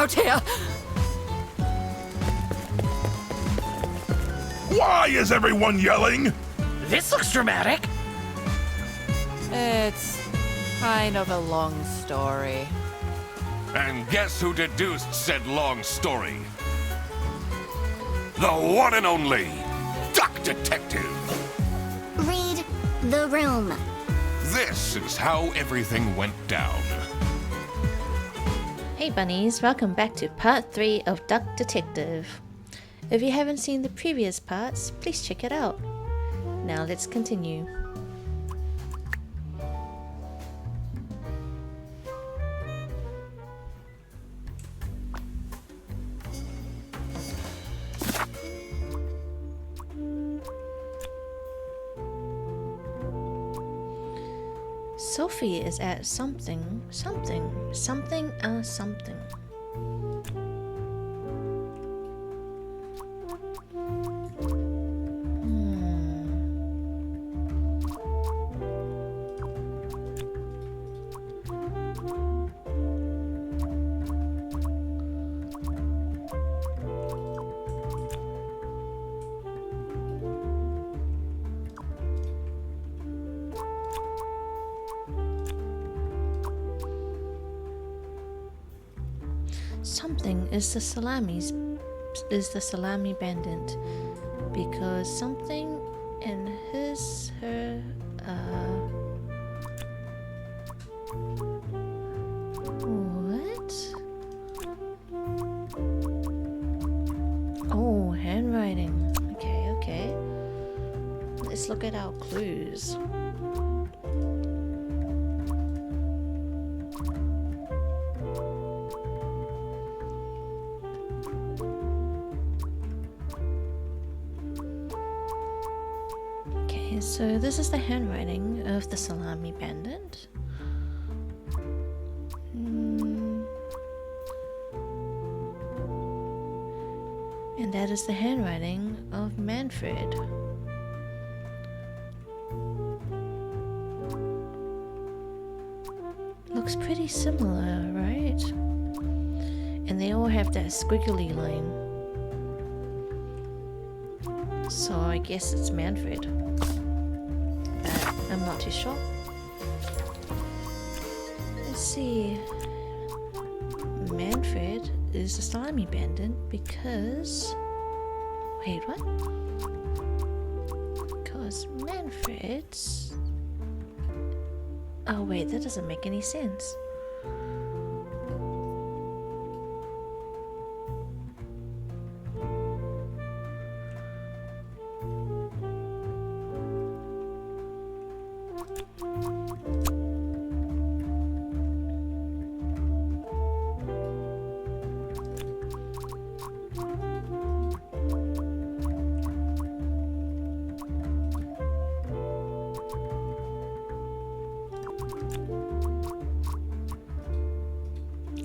out here! Why is everyone yelling? This looks dramatic. It's kind of a long story. And guess who deduced said long story? The one and only Duck Detective. Read the room. This is how everything went down. Hey bunnies, welcome back to part 3 of Duck Detective. If you haven't seen the previous parts, please check it out. Now let's continue. Sophie is at something. Something is the salami bandit, because something in her what? Oh, handwriting. Okay. Let's look at our clues. So this is the handwriting of the salami bandit. And that is the handwriting of Manfred. Looks pretty similar, right? And they all have that squiggly line. So I guess it's Manfred. I'm not too sure. Let's see. Manfred is the salami bandit because... Wait, what? Because Manfred's... Oh wait, that doesn't make any sense.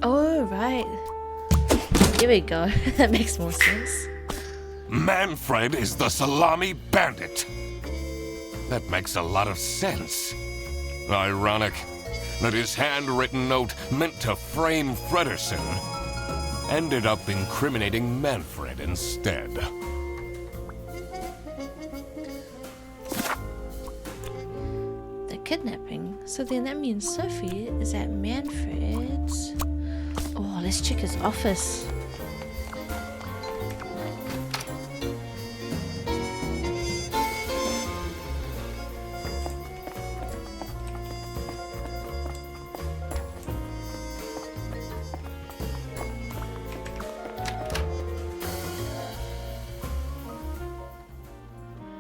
Oh, right. Here we go. That makes more sense. Manfred is the salami bandit. That makes a lot of sense. Ironic that his handwritten note meant to frame Fredersen ended up incriminating Manfred instead. The kidnapping. So then that means Sophie is at Manfred's. Oh, let's check his office.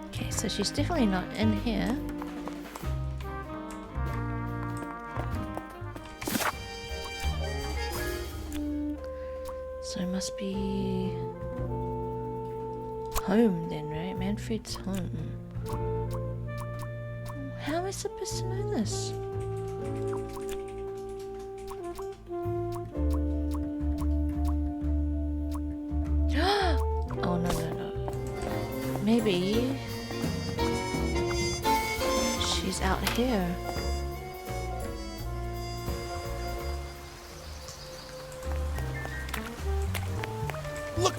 Okay, so she's definitely not in here. So it must be home then, right? Manfred's home. How am I supposed to know this? Oh no. Maybe she's out here.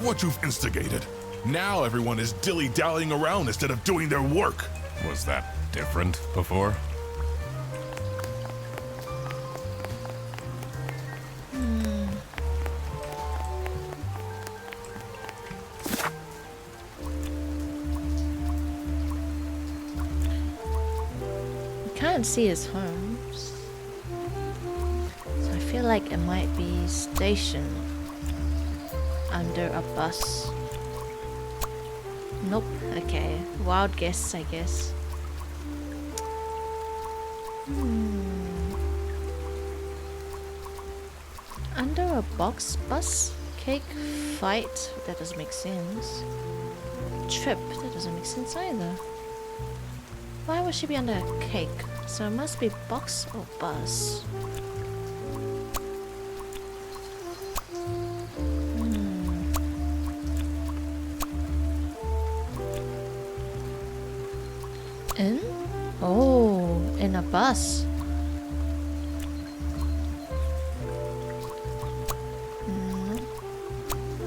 what you've instigated. Now everyone is dilly-dallying around instead of doing their work. Was that different before? Can't see his homes, so I feel like it might be stationed under a bus. Nope. Okay, wild guess, I guess. Under a bus? Cake fight? That doesn't make sense. Trip? That doesn't make sense either. Why would she be under a cake? So it must be box or bus. In? Oh, in a bus.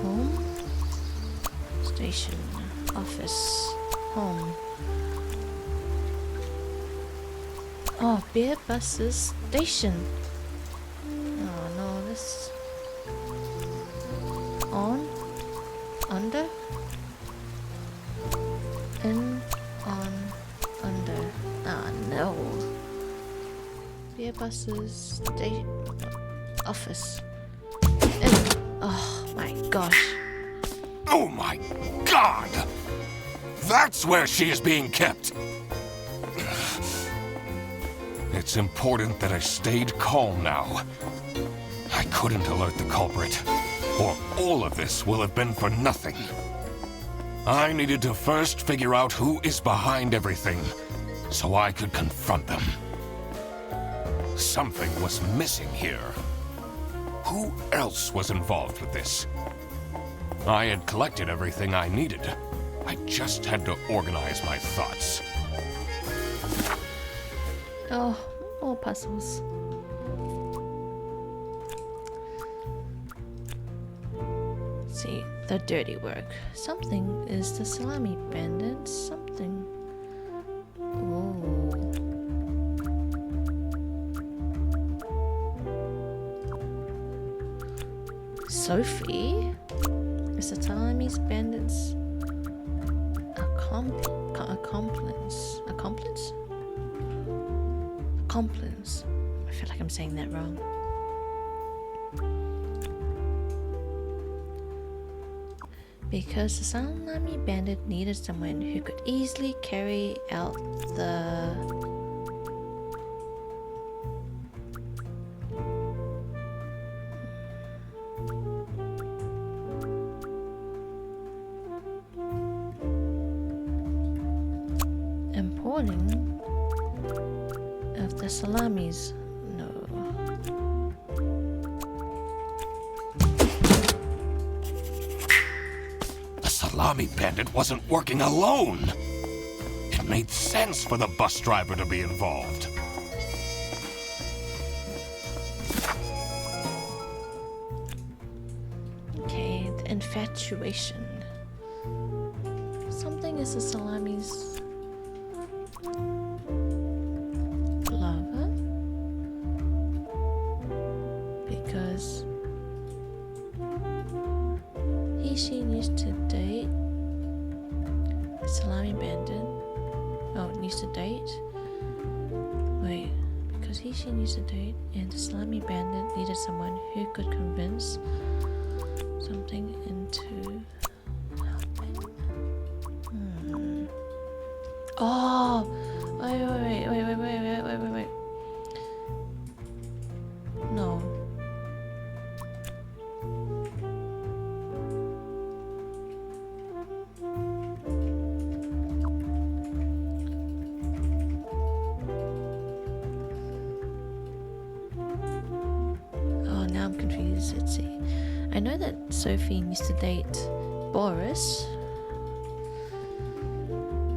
Home? Station. Office. Home. Oh, beer buses station. Oh no, this on, under, in, on, under. Ah no. Beer buses station, office. In. Oh my gosh. Oh my God! That's where she is being kept! It's important that I stayed calm now. I couldn't alert the culprit, or all of this will have been for nothing. I needed to first figure out who is behind everything, so I could confront them. Something was missing here. Who else was involved with this? I had collected everything I needed. I just had to organize my thoughts. Oh, more puzzles. See, the dirty work. Something is the salami bandit. Something. Ooh. Sophie is the salami's bandits. Accomplice. I feel like I'm saying that wrong. Because the salami bandit needed someone who could easily carry out the importing of the salamis. No. The salami bandit wasn't working alone. It made sense for the bus driver to be involved. Okay, the infatuation. Something is the salami's lover. Because she used to date the salami bandit. Oh, used to date? Wait, because she used to date and the salami bandit needed someone who could convince something into helping. Oh, wait. No. Oh, now I'm confused. Let's see. I know that Sophie used to date Boris.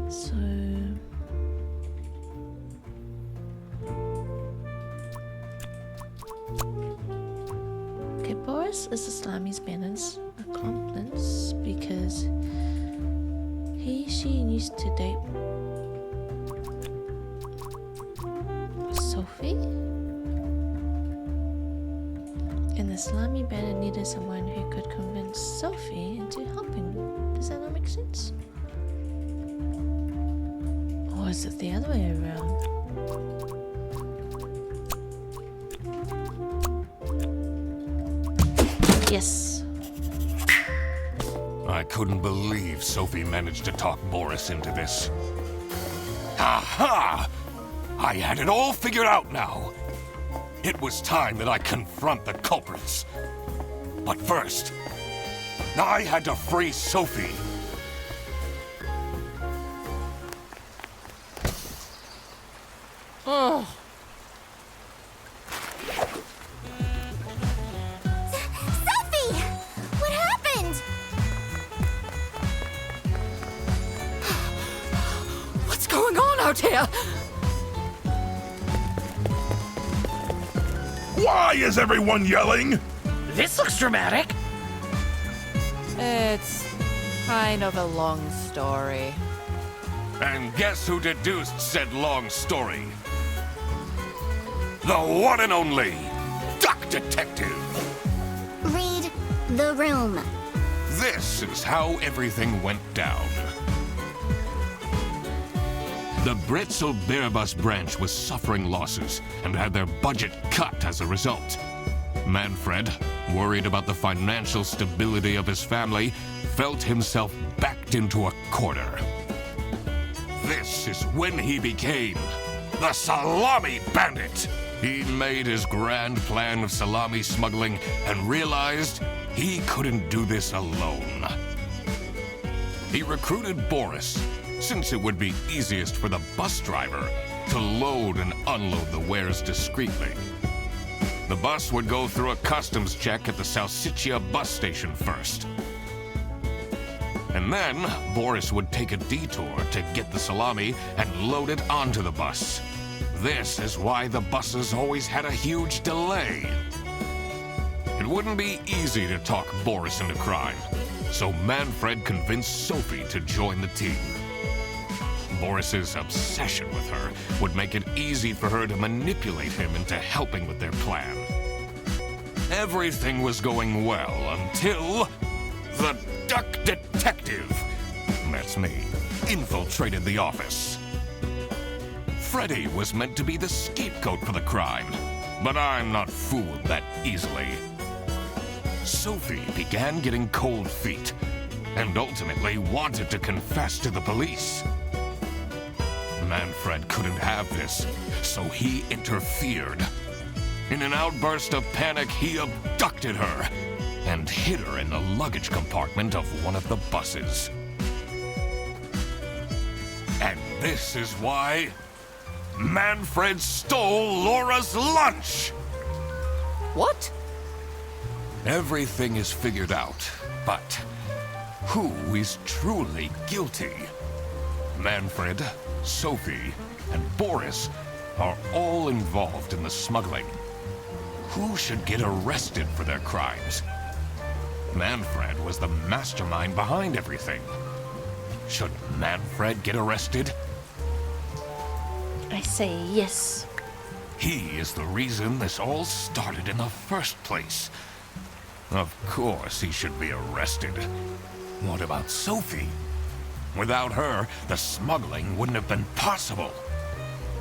So okay, Boris is the salami's bandit's accomplice, she needs to date Sophie? And the Salami Bandit needed someone who could convince Sophie into helping. Does that not make sense? Or is it the other way around? Yes. I couldn't believe Sophie managed to talk Boris into this. Aha! I had it all figured out now. It was time that I confront the culprits. But first, I had to free Sophie. Oh, Sophie! What happened? what's going on out here? Why is everyone yelling? This looks dramatic. It's kind of a long story. And guess who deduced said long story? The one and only Duck Detective. Read the room. This is how everything went down. The Bretzel Bearbus branch was suffering losses and had their budget cut as a result. Manfred, worried about the financial stability of his family, felt himself backed into a corner. This is when he became the Salami Bandit. He made his grand plan of salami smuggling and realized he couldn't do this alone. He recruited Boris, since it would be easiest for the bus driver to load and unload the wares discreetly. The bus would go through a customs check at the Salsiccia bus station first. And then Boris would take a detour to get the salami and load it onto the bus. This is why the buses always had a huge delay. It wouldn't be easy to talk Boris into crime, so Manfred convinced Sophie to join the team. Boris's obsession with her would make it easy for her to manipulate him into helping with their plan. Everything was going well until the Duck Detective, that's me, infiltrated the office. Freddy was meant to be the scapegoat for the crime, but I'm not fooled that easily. Sophie began getting cold feet and ultimately wanted to confess to the police. Manfred couldn't have this, so he interfered. In an outburst of panic, he abducted her and hid her in the luggage compartment of one of the buses. And this is why Manfred stole Laura's lunch! What? Everything is figured out, but who is truly guilty? Manfred, Sophie, and Boris are all involved in the smuggling. Who should get arrested for their crimes? Manfred was the mastermind behind everything. Should Manfred get arrested? I say yes. He is the reason this all started in the first place. Of course he should be arrested. What about Sophie? Without her, the smuggling wouldn't have been possible.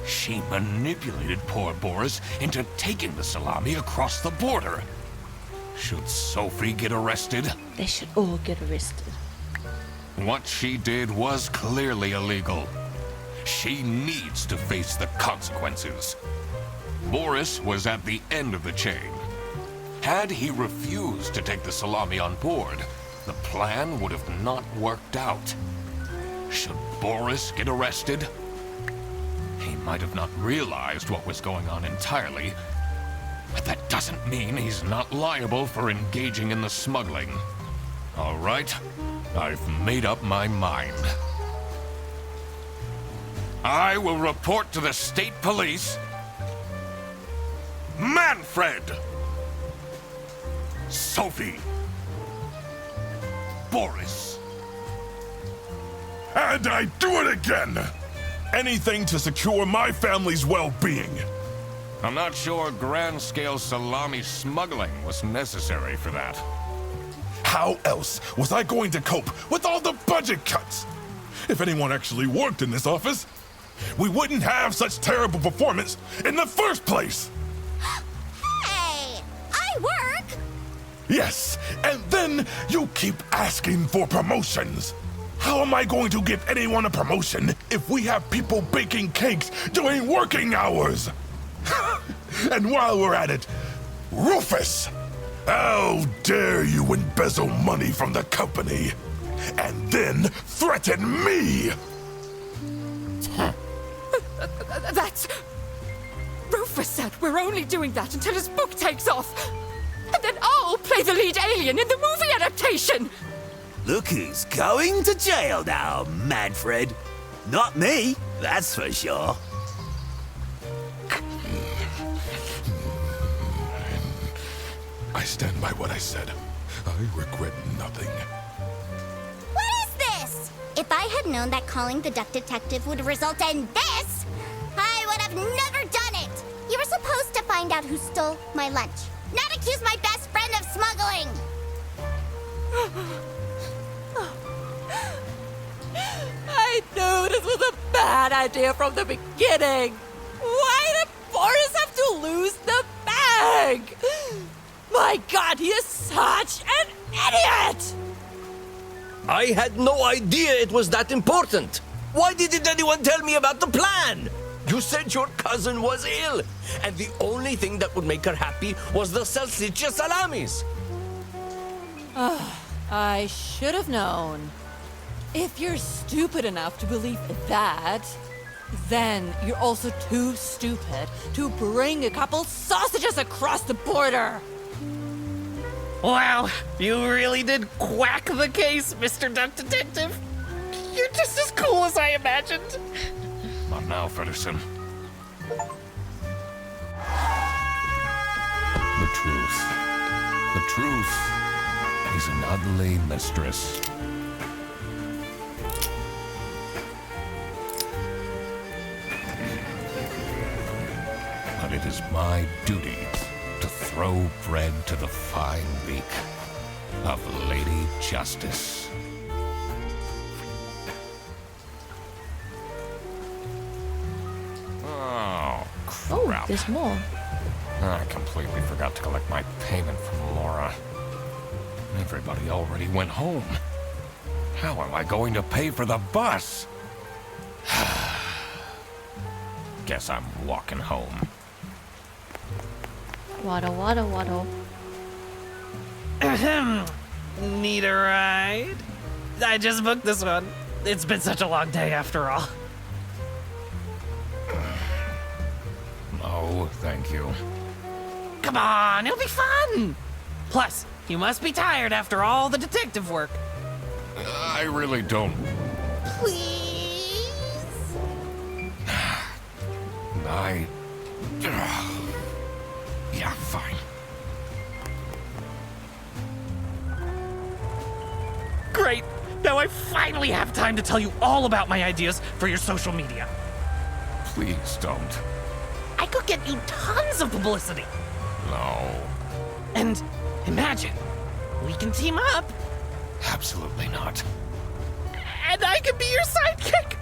She manipulated poor Boris into taking the salami across the border. Should Sophie get arrested? They should all get arrested. What she did was clearly illegal. She needs to face the consequences. Boris was at the end of the chain. Had he refused to take the salami on board, the plan would have not worked out. Should Boris get arrested? He might have not realized what was going on entirely, but that doesn't mean he's not liable for engaging in the smuggling. All right, I've made up my mind. I will report to the state police. Manfred! Sophie! Boris! And I do it again! Anything to secure my family's well-being. I'm not sure grand-scale salami smuggling was necessary for that. How else was I going to cope with all the budget cuts? If anyone actually worked in this office, we wouldn't have such terrible performance in the first place! Hey! I work! Yes, and then you keep asking for promotions. How am I going to give anyone a promotion if we have people baking cakes during working hours? And while we're at it, Rufus, how dare you embezzle money from the company and then threaten me? That's... Rufus said we're only doing that until his book takes off. And then I'll play the lead alien in the movie adaptation. Look who's going to jail now, Manfred. Not me, that's for sure. I stand by what I said. I regret nothing. What is this? If I had known that calling the duck detective would result in this, I would have never done it. You were supposed to find out who stole my lunch, not accuse my best friend of smuggling. I knew this was a bad idea from the beginning. Why did Boris have to lose the bag? My God, he is such an idiot! I had no idea it was that important. Why didn't anyone tell me about the plan? You said your cousin was ill, and the only thing that would make her happy was the salsiccia salamis. I should have known. If you're stupid enough to believe that, then you're also too stupid to bring a couple sausages across the border. Wow, you really did quack the case, Mr. Duck Detective. You're just as cool as I imagined. Not now, Fedderson. The truth. The truth is an ugly mistress. But it is my duty to throw bread to the fine beak of Lady Justice. Oh, Oh, crap. there's more. I completely forgot to collect my payment from Laura. Everybody already went home. How am I going to pay for the bus? Guess I'm walking home. Waddle, waddle, waddle. Ahem. Need a ride? I just booked this one. It's been such a long day after all. No, thank you. Come on, it'll be fun! Plus, you must be tired after all the detective work. I really don't. Please? Yeah, fine. Great! Now I finally have time to tell you all about my ideas for your social media. Please don't. I could get you tons of publicity. No, And imagine, we can team up, absolutely not. and I can be your sidekick.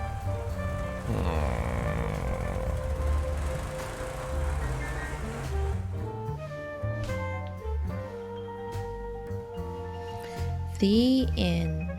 The end.